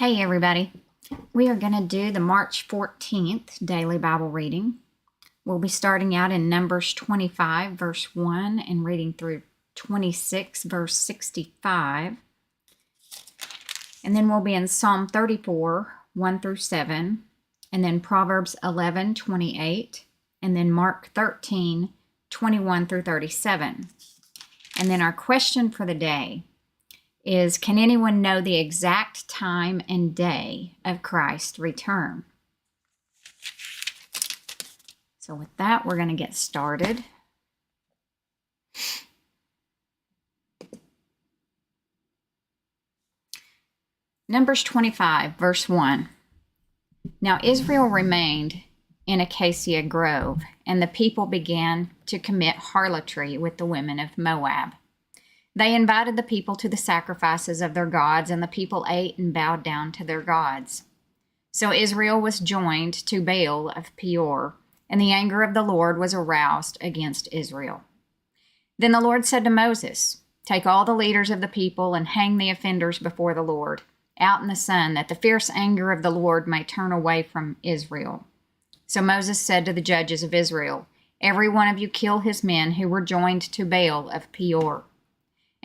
Hey everybody, we are going to do the March 14th daily Bible reading. We'll be starting out in Numbers 25 verse 1 and reading through 26 verse 65. And then we'll be in Psalm 34 1 through 7, and then Proverbs 11:28, and then Mark 13:21 through 37. And then our question for the day is, can anyone know the exact time and day of Christ's return? So with that, we're going to get started. Numbers 25, verse 1. Now Israel remained in Acacia Grove, and the people began to commit harlotry with the women of Moab. They invited the people to the sacrifices of their gods, and the people ate and bowed down to their gods. So Israel was joined to Baal of Peor, and the anger of the Lord was aroused against Israel. Then the Lord said to Moses, "Take all the leaders of the people and hang the offenders before the Lord, out in the sun, that the fierce anger of the Lord may turn away from Israel." So Moses said to the judges of Israel, "Every one of you kill his men who were joined to Baal of Peor."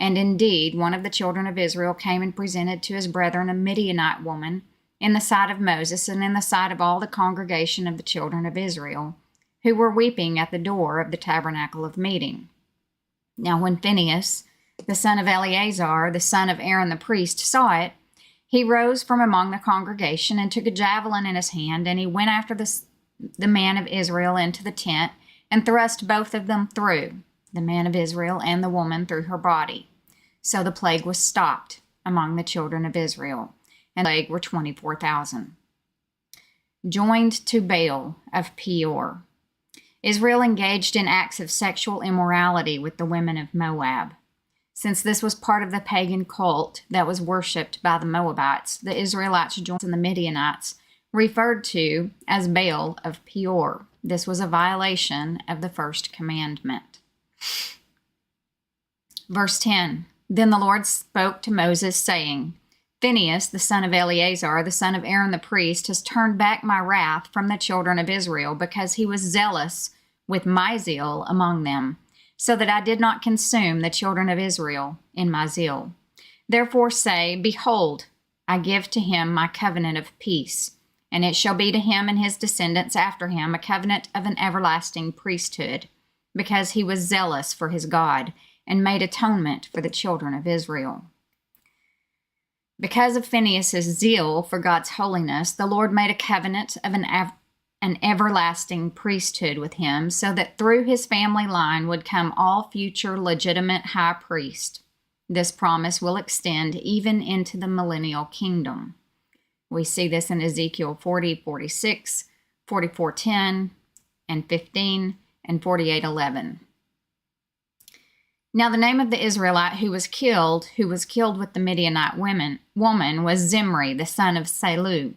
And indeed, one of the children of Israel came and presented to his brethren a Midianite woman in the sight of Moses and in the sight of all the congregation of the children of Israel, who were weeping at the door of the tabernacle of meeting. Now when Phinehas, the son of Eleazar, the son of Aaron the priest, saw it, he rose from among the congregation and took a javelin in his hand, and he went after the man of Israel into the tent and thrust both of them through, the man of Israel and the woman through her body. So the plague was stopped among the children of Israel, and the plague were 24,000. Joined to Baal of Peor. Israel engaged in acts of sexual immorality with the women of Moab. Since this was part of the pagan cult that was worshipped by the Moabites, the Israelites joined the Midianites, referred to as Baal of Peor. This was a violation of the first commandment. Verse 10, Then the Lord spoke to Moses, saying, "Phinehas, the son of Eleazar, the son of Aaron the priest, has turned back my wrath from the children of Israel, because he was zealous with my zeal among them, so that I did not consume the children of Israel in my zeal. Therefore say, Behold, I give to him my covenant of peace, and it shall be to him and his descendants after him a covenant of an everlasting priesthood, because he was zealous for his God, and made atonement for the children of Israel." Because of Phinehas' zeal for God's holiness, the Lord made a covenant of an everlasting priesthood with him, so that through his family line would come all future legitimate high priests. This promise will extend even into the millennial kingdom. We see this in Ezekiel 40:46, 44:10, and 15, and 48:11. Now the name of the Israelite who was killed with the Midianite woman, was Zimri, the son of Salu,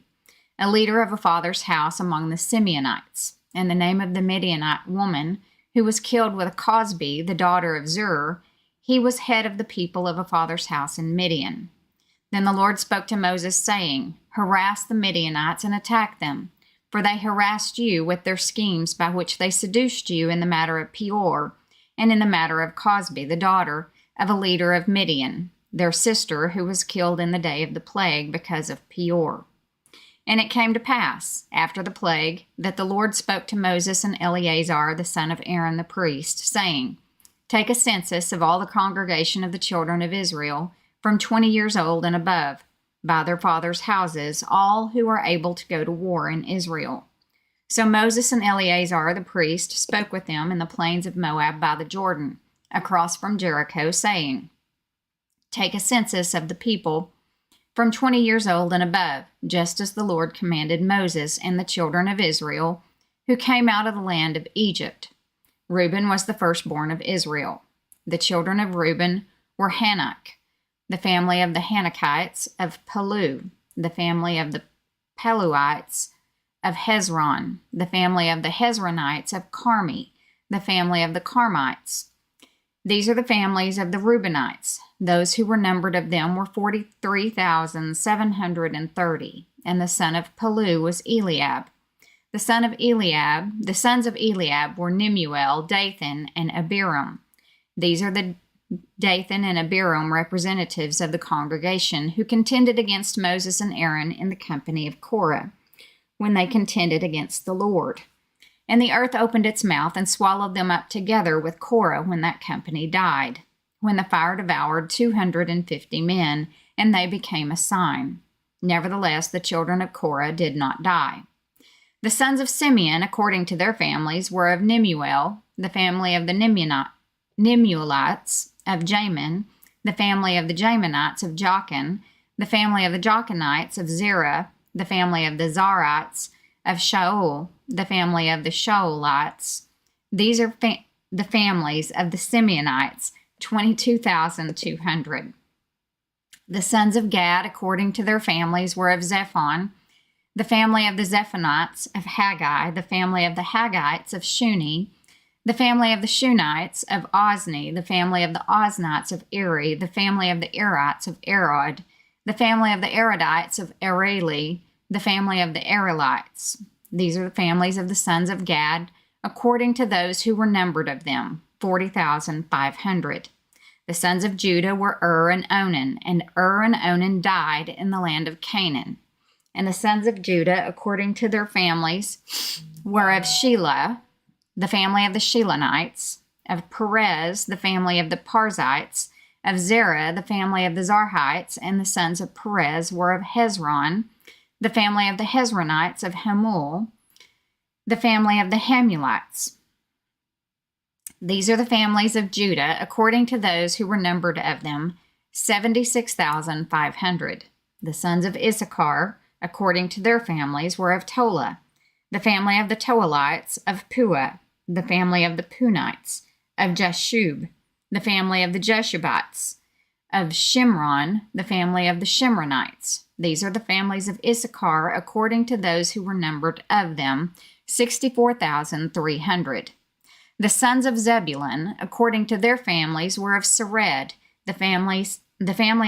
a leader of a father's house among the Simeonites. And the name of the Midianite woman who was killed with Cosbi, the daughter of Zur, he was head of the people of a father's house in Midian. Then the Lord spoke to Moses, saying, "Harass the Midianites and attack them, for they harassed you with their schemes by which they seduced you in the matter of Peor, and in the matter of Cosbi, the daughter of a leader of Midian, their sister, who was killed in the day of the plague because of Peor." And it came to pass, after the plague, that the Lord spoke to Moses and Eleazar, the son of Aaron the priest, saying, "Take a census of all the congregation of the children of Israel, from 20 years old and above, by their fathers' houses, all who are able to go to war in Israel." So Moses and Eleazar the priest spoke with them in the plains of Moab by the Jordan, across from Jericho, saying, "Take a census of the people from 20 years old and above, just as the Lord commanded Moses and the children of Israel, who came out of the land of Egypt." Reuben was the firstborn of Israel. The children of Reuben were Hanok, the family of the Hanokites of Palu, the family of the Paluites of Hezron, the family of the Hezronites of Carmi, the family of the Carmites, These are the families of the Reubenites. Those who were numbered of them were 43,730. And the son of Palu was Eliab. The sons of Eliab were Nemuel, Dathan, and Abiram. These are the Dathan and Abiram representatives of the congregation who contended against Moses and Aaron in the company of Korah, when they contended against the Lord. And the earth opened its mouth and swallowed them up together with Korah when that company died, when the fire devoured 250 men, and they became a sign. Nevertheless, the children of Korah did not die. The sons of Simeon, according to their families, were of Nemuel, the family of the Nemuelites of Jamin, the family of the Jaminites of Jochan, the family of the Jochanites of Zerah, the family of the Zarites of Shaul, the family of the Shaulites. These are the families of the Simeonites, 22,200. The sons of Gad, according to their families, were of Zephon, the family of the Zephonites of Haggai, the family of the Haggites of Shuni, the family of the Shunites of Ozni, the family of the Oznites of Eri, the family of the Erites of Arod, the family of the Arodites of Areli, the family of the Arelites. These are the families of the sons of Gad, according to those who were numbered of them, 40,500. The sons of Judah were and Onan, and and Onan died in the land of Canaan. And the sons of Judah, according to their families, were of Shelah, the family of the Shelonites, of Perez, the family of the Parzites, of Zerah, the family of the Zarhites, and the sons of Perez were of Hezron, the family of the Hezronites, of Hamul, the family of the Hamulites. These are the families of Judah, according to those who were numbered of them, 76,500. The sons of Issachar, according to their families, were of Tola, the family of the Toalites, of Puah, the family of the Punites, of Jashub, the family of the Jeshubites, of Shimron, the family of the Shimronites. These are the families of Issachar, according to those who were numbered of them, 64,300. The sons of Zebulun, according to their families, were of Sered, the family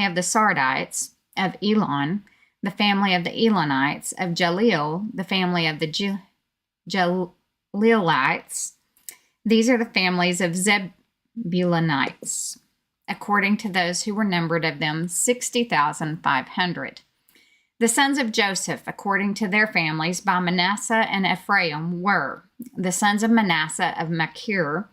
of the Sardites, of Elon, the family of the Elonites, of Jaleel, the family of the Jalelites. These are the families of Zebulunites, according to those who were numbered of them, 60,500. The sons of Joseph, according to their families, by Manasseh and Ephraim, were the sons of Manasseh of Machir,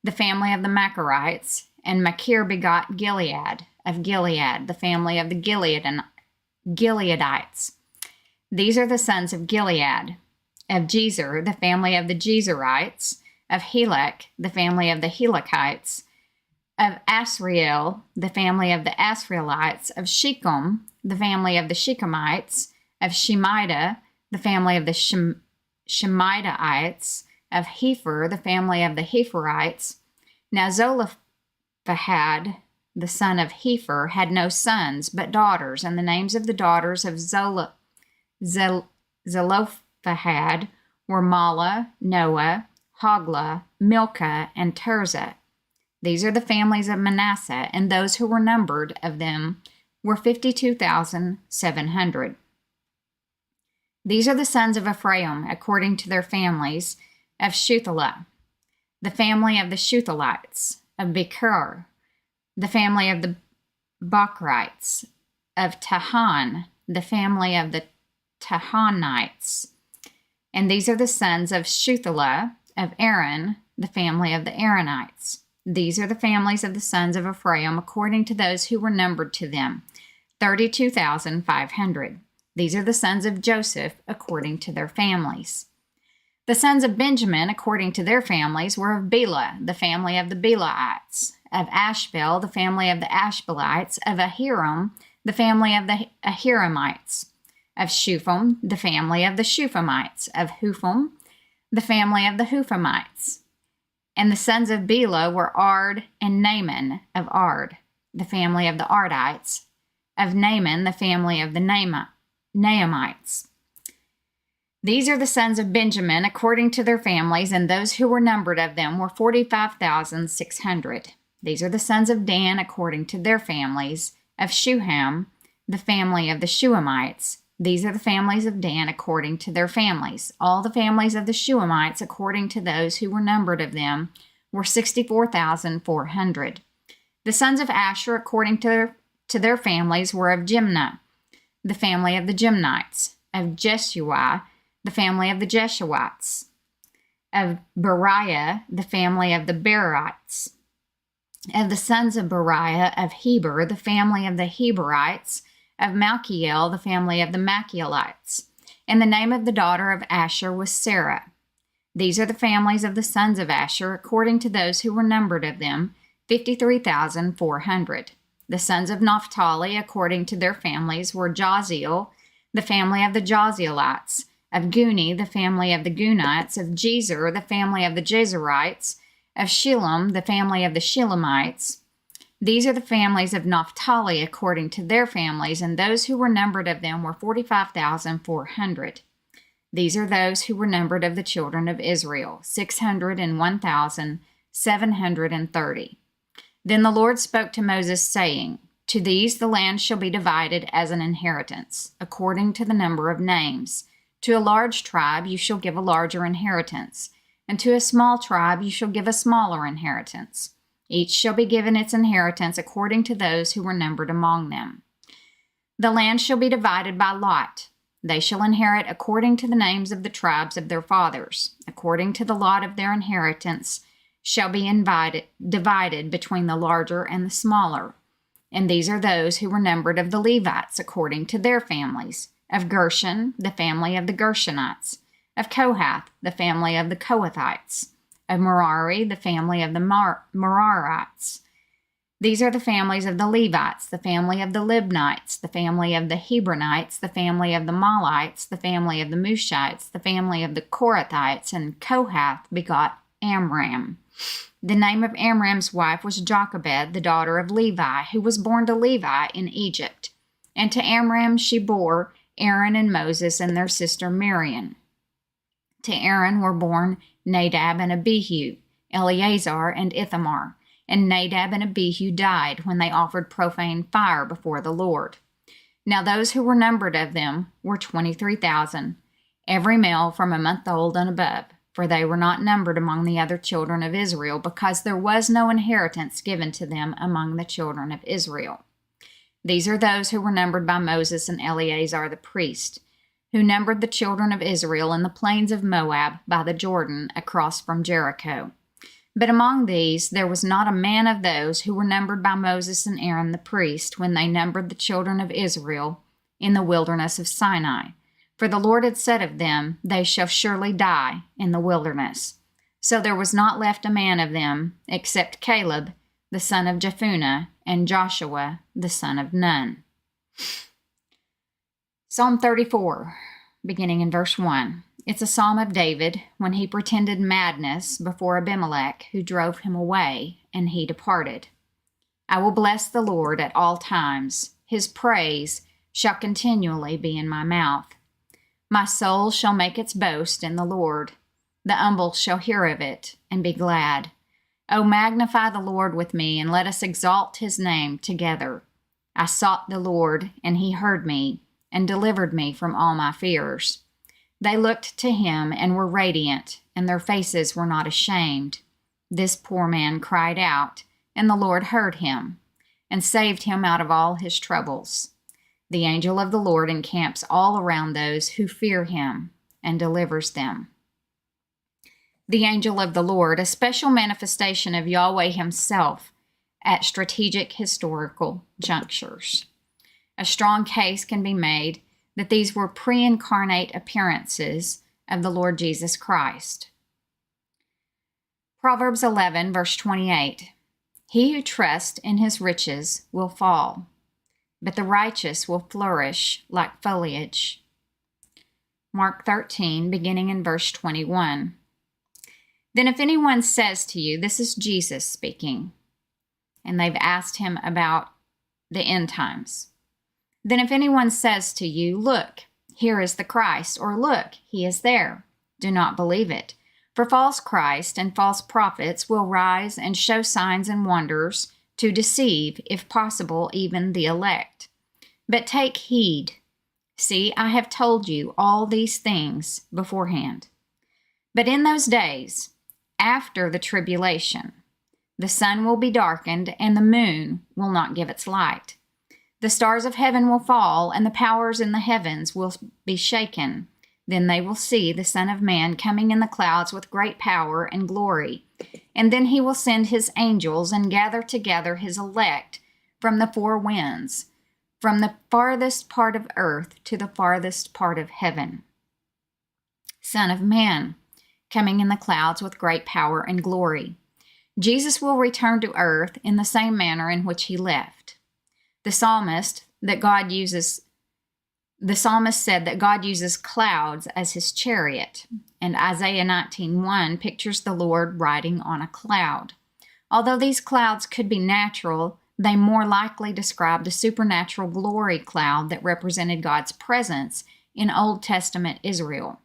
the family of the Machirites, and Machir begot Gilead, of Gilead, the family of the Gileadites. These are the sons of Gilead, of Jezer, the family of the Jezerites, of Helek, the family of the Helekites, of Asriel, the family of the Asrielites, of Shechem, the family of the Shechemites, of Shemida, the family of the Shemidaites, of Hepher, the family of the Hepherites. Now Zelophehad, the son of Hepher, had no sons, but daughters, and the names of the daughters of Zelophehad were Mala, Noah, Hoglah, Milcah, and Tirzah. These are the families of Manasseh, and those who were numbered of them were 52,700. These are the sons of Ephraim, according to their families, of Shuthelah, the family of the Shuthelites, of Becher, the family of the Bachrites, of Tahan, the family of the Tahanites. And these are the sons of Shuthelah, of Aaron, the family of the Aaronites. These are the families of the sons of Ephraim, according to those who were numbered to them, 32,500. These are the sons of Joseph, according to their families. The sons of Benjamin, according to their families, were of Bela, the family of the Belaites, of Ashbel, the family of the Ashbelites, of Ahiram, the family of the Ahiramites, of Shupham, the family of the Shuphamites, of Hupham, the family of the Huphamites. And the sons of Bela were Ard and Naaman of Ard, the family of the Ardites, of Naaman, the family of the Naamites. These are the sons of Benjamin, according to their families, and those who were numbered of them were 45,600. These are the sons of Dan according to their families. Of Shuham, the family of the Shuhamites. These are the families of Dan according to their families. All the families of the Shuhamites, according to those who were numbered of them, were 64,400. The sons of Asher, according to their families, were of Jimnah, the family of the Jimnites. Of Jeshua, the family of the Jeshuites. Of Beriah, the family of the Berites. Of the sons of Beriah, of Heber, the family of the Heberites. Of Malchiel, the family of the Malchielites. And the name of the daughter of Asher was Sarah. These are the families of the sons of Asher, according to those who were numbered of them, 53,400. The sons of Naphtali, according to their families, were Jaziel, the family of the Jazielites. Of Guni, the family of the Gunites. Of Jezer, the family of the Jezerites. Of Shillem, the family of the Shillemites. These are the families of Naphtali according to their families, and those who were numbered of them were 45,400. These are those who were numbered of the children of Israel, 601,730. Then the Lord spoke to Moses, saying, To these the land shall be divided as an inheritance, according to the number of names. To a large tribe you shall give a larger inheritance, and to a small tribe you shall give a smaller inheritance. Each shall be given its inheritance according to those who were numbered among them. The land shall be divided by lot. They shall inherit according to the names of the tribes of their fathers. According to the lot of their inheritance shall be divided between the larger and the smaller. And these are those who were numbered of the Levites according to their families. Of Gershon, the family of the Gershonites. Of Kohath, the family of the Kohathites. Of Merari, the family of the Merarites. These are the families of the Levites, the family of the Libnites, the family of the Hebronites, the family of the Malites, the family of the Mushites, the family of the Korathites, and Kohath begot Amram. The name of Amram's wife was Jochebed, the daughter of Levi, who was born to Levi in Egypt. And to Amram she bore Aaron and Moses and their sister Miriam. To Aaron were born Nadab and Abihu, Eleazar and Ithamar. And Nadab and Abihu died when they offered profane fire before the Lord. Now those who were numbered of them were 23,000, every male from a month old and above, for they were not numbered among the other children of Israel, because there was no inheritance given to them among the children of Israel. These are those who were numbered by Moses and Eleazar the priest, who numbered the children of Israel in the plains of Moab by the Jordan across from Jericho. But among these there was not a man of those who were numbered by Moses and Aaron the priest when they numbered the children of Israel in the wilderness of Sinai. For the Lord had said of them, They shall surely die in the wilderness. So there was not left a man of them, except Caleb, the son of Jephunneh, and Joshua, the son of Nun. Psalm 34, beginning in verse 1. It's a psalm of David when he pretended madness before Abimelech, who drove him away, and he departed. I will bless the Lord at all times. His praise shall continually be in my mouth. My soul shall make its boast in the Lord. The humble shall hear of it and be glad. O magnify the Lord with me, and let us exalt his name together. I sought the Lord, and he heard me, and delivered me from all my fears. They looked to him and were radiant, and their faces were not ashamed. This poor man cried out, and the Lord heard him, and saved him out of all his troubles. The angel of the Lord encamps all around those who fear him, and delivers them. The angel of the Lord, a special manifestation of Yahweh himself at strategic historical junctures. A strong case can be made that these were pre-incarnate appearances of the Lord Jesus Christ. Proverbs 11, verse 28. He who trusts in his riches will fall, but the righteous will flourish like foliage. Mark 13, beginning in verse 21. Then if anyone says to you, this is Jesus speaking, and they've asked him about the end times. Then if anyone says to you, look, here is the Christ, or look, he is there, do not believe it. For false Christ and false prophets will rise and show signs and wonders to deceive, if possible, even the elect. But take heed. See, I have told you all these things beforehand. But in those days, after the tribulation, the sun will be darkened, and the moon will not give its light. The stars of heaven will fall, and the powers in the heavens will be shaken. Then they will see the Son of Man coming in the clouds with great power and glory. And then he will send his angels and gather together his elect from the four winds, from the farthest part of earth to the farthest part of heaven. Son of Man, coming in the clouds with great power and glory. Jesus will return to earth in the same manner in which he left. The psalmist said that God uses clouds as his chariot, and Isaiah 19:1 pictures the Lord riding on a cloud. Although these clouds could be natural, they more likely describe the supernatural glory cloud that represented God's presence in Old Testament Israel.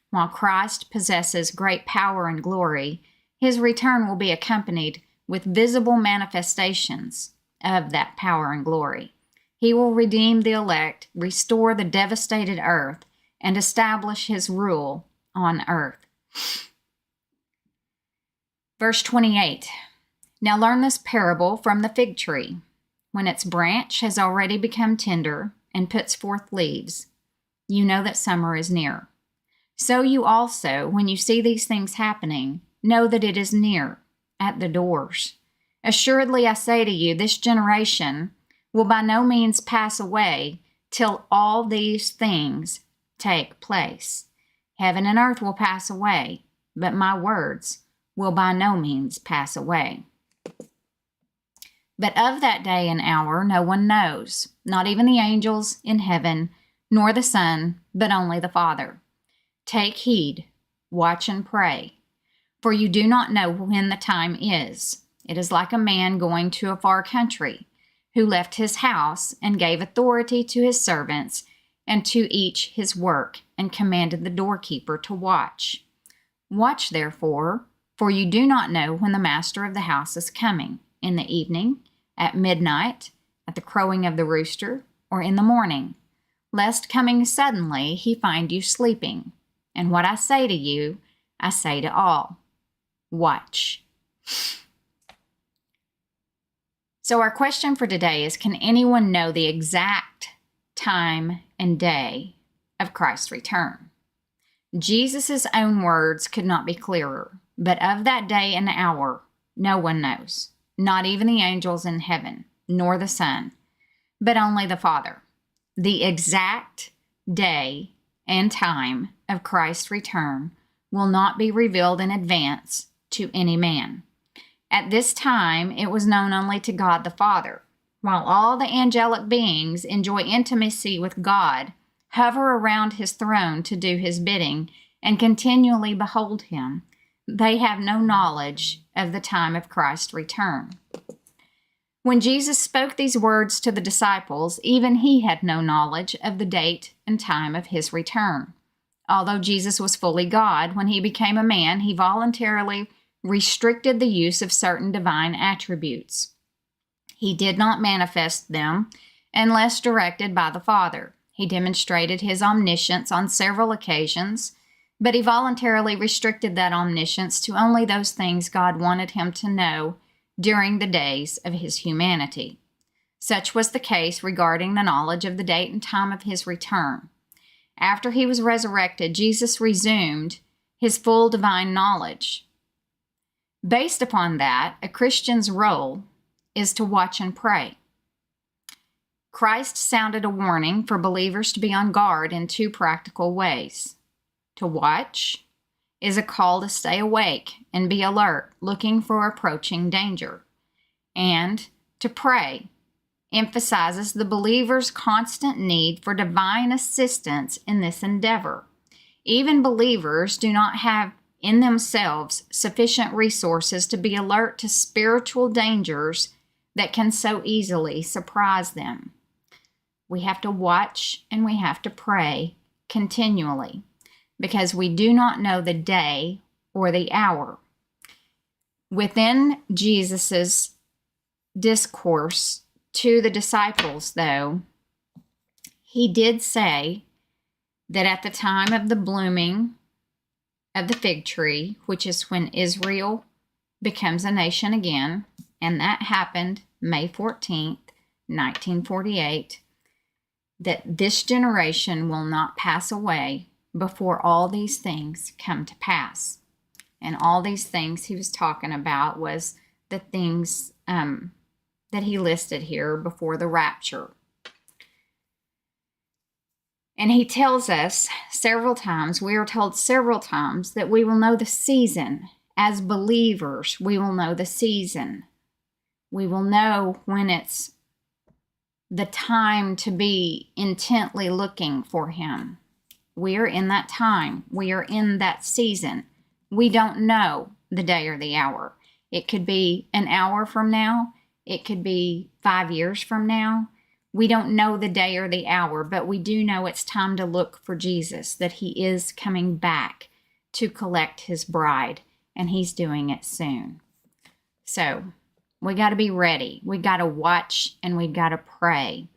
While Christ possesses great power and glory, his return will be accompanied with visible manifestations of that power and glory. He will redeem the elect, restore the devastated earth, and establish his rule on earth. Verse 28. Now learn this parable from the fig tree. When its branch has already become tender and puts forth leaves, you know that summer is near. So you also, when you see these things happening, know that it is near, at the doors. Assuredly I say to you, this generation will by no means pass away till all these things take place. Heaven and earth will pass away, but my words will by no means pass away. But of that day and hour no one knows, not even the angels in heaven, nor the Son, but only the Father. Take heed, watch and pray, for you do not know when the time is. It is like a man going to a far country, who left his house and gave authority to his servants and to each his work, and commanded the doorkeeper to watch. Watch therefore, for you do not know when the master of the house is coming, in the evening, at midnight, at the crowing of the rooster, or in the morning, lest coming suddenly he find you sleeping. And what I say to you, I say to all, watch. So our question for today is, can anyone know the exact time and day of Christ's return? Jesus' own words could not be clearer, but of that day and hour, no one knows, not even the angels in heaven, nor the Son, but only the Father. The exact day and time of Christ's return will not be revealed in advance to any man. At this time, it was known only to God the Father. While all the angelic beings enjoy intimacy with God, hover around his throne to do his bidding, and continually behold him, they have no knowledge of the time of Christ's return. When Jesus spoke these words to the disciples, even he had no knowledge of the date and time of his return. Although Jesus was fully God, when he became a man, he voluntarily restricted the use of certain divine attributes. He did not manifest them unless directed by the Father. He demonstrated his omniscience on several occasions, but he voluntarily restricted that omniscience to only those things God wanted him to know during the days of his humanity. Such was the case regarding the knowledge of the date and time of his return. After he was resurrected, Jesus resumed his full divine knowledge. Based upon that, a Christian's role is to watch and pray. Christ sounded a warning for believers to be on guard in two practical ways. To watch is a call to stay awake and be alert, looking for approaching danger. And to pray emphasizes the believer's constant need for divine assistance in this endeavor. Even believers do not have in themselves sufficient resources to be alert to spiritual dangers that can so easily surprise them. We have to watch and we have to pray continually, because we do not know the day or the hour. Within Jesus's discourse to the disciples, though, he did say that at the time of the blooming of the fig tree, which is when Israel becomes a nation again, and that happened May 14th, 1948, that this generation will not pass away before all these things come to pass. And all these things he was talking about was the things that he listed here before the rapture. And he tells us several times, we are told several times, that we will know the season. As believers, we will know the season. We will know when it's the time to be intently looking for him. We are in that time. We are in that season. We don't know the day or the hour. It could be an hour from now. It could be 5 years from now. We don't know the day or the hour, but we do know it's time to look for Jesus, that he is coming back to collect his bride, and he's doing it soon. So we got to be ready. We got to watch, and we got to pray.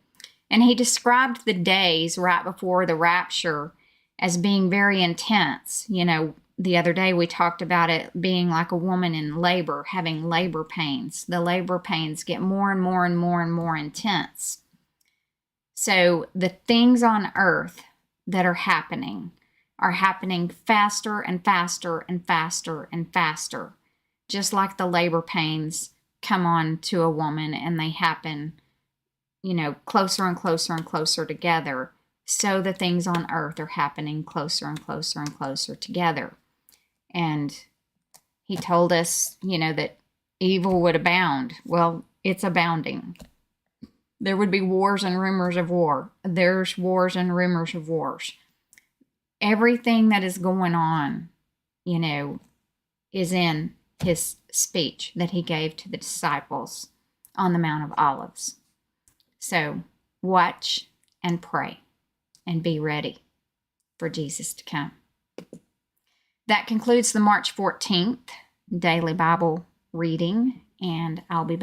And he described the days right before the rapture as being very intense. You know, the other day we talked about it being like a woman in labor, having labor pains. The labor pains get more and more and more and more intense. So the things on earth that are happening faster and faster and faster and faster, just like the labor pains come on to a woman, and they happen, you know, closer and closer and closer together. So the things on earth are happening closer and closer and closer together. And he told us, you know, that evil would abound. Well, it's abounding. There would be wars and rumors of war. There's wars and rumors of wars. Everything that is going on, you know, is in his speech that he gave to the disciples on the Mount of Olives. So watch and pray and be ready for Jesus to come. That concludes the March 14th daily Bible reading, and I'll be back.